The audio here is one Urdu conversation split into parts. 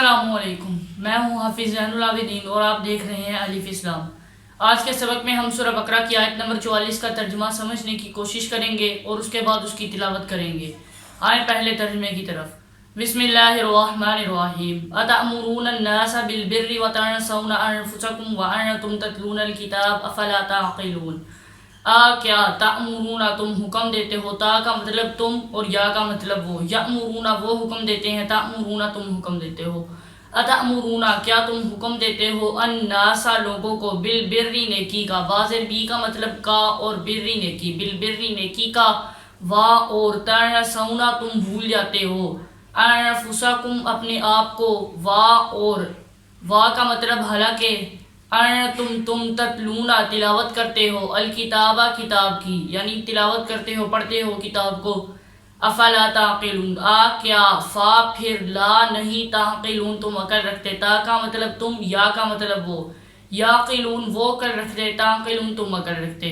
السلام علیکم، میں ہوں حافظ زین العابدین اور آپ دیکھ رہے ہیں الف اسلام۔ آج کے سبق میں ہم سورہ بقرہ کی آیت نمبر 44 کا ترجمہ سمجھنے کی کوشش کریں گے اور اس کے بعد اس کی تلاوت کریں گے۔ آئیں پہلے ترجمے کی طرف۔ بسم اللہ الرحمن الرحیم۔ اتأمرون الناس بالبر وتنسون انفسکم وانتم تتلون الکتاب افلا تعقلون۔ کیا تأمرون تم حکم دیتے ہو، تا کا مطلب تم اور یا کا مطلب وہ، یأمرون وہ حکم دیتے ہیں، تأمرون تم حکم دیتے ہو۔ اتأمرون کیا تم حکم دیتے ہو، الناس لوگوں کو، بالبری نیکی کا، واضح بی کا مطلب کا اور بری نیکی، بالبری نیکی کا، وا اور تنسون تم بھول جاتے ہو، انفسکم اپنے آپ کو، وا اور وا کا مطلب حالانکہ، تم تتلون تلاوت کرتے ہو، الکتابہ کتاب کی، یعنی تلاوت کرتے ہو، پڑھتے ہو کتاب کو، افلا تعقلون کیا، فا پھر لا نہیں، تعقلون تم عقل رکھتے، تا کا مطلب تم، یا کا مطلب وہ، یعقلون وہ عقل رکھتے، تعقلون تم عقل رکھتے۔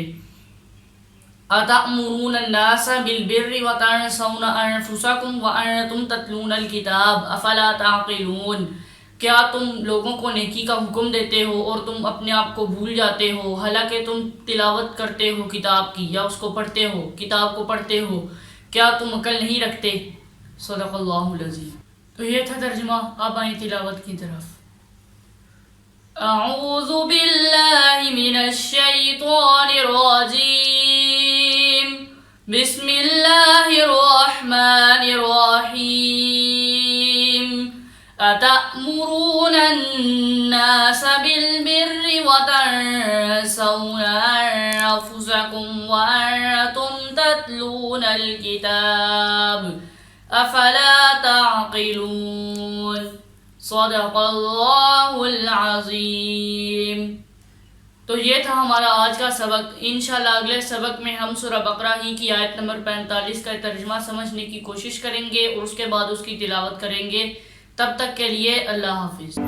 اتأمرون الناس بالبر وتنسون انفسکم وانتم تتلون الکتاب افلا تعقلون، کیا تم لوگوں کو نیکی کا حکم دیتے ہو اور تم اپنے آپ کو بھول جاتے ہو حالانکہ تم تلاوت کرتے ہو کتاب کی، یا اس کو پڑھتے ہو، کتاب کو پڑھتے ہو، کیا تم عقل نہیں رکھتے؟ صدق اللہ العظیم۔ تو یہ تھا ترجمہ، اب آئیں تلاوت کی طرف۔ اعوذ باللہ من الشیطان الرجیم، بسم اللہ الرحمن الرحیم۔ اتأمرون الناس بالبر وتنسون انفسکم وانتم تتلون الکتاب افلا تعقلون۔ صدق اللہ العظیم۔ تو یہ تھا ہمارا آج کا سبق۔ انشاءاللہ اگلے سبق میں ہم سورہ بقرہ ہی کی آیت نمبر 45 کا ترجمہ سمجھنے کی کوشش کریں گے اور اس کے بعد اس کی تلاوت کریں گے۔ تب تک کے لیے اللہ حافظ۔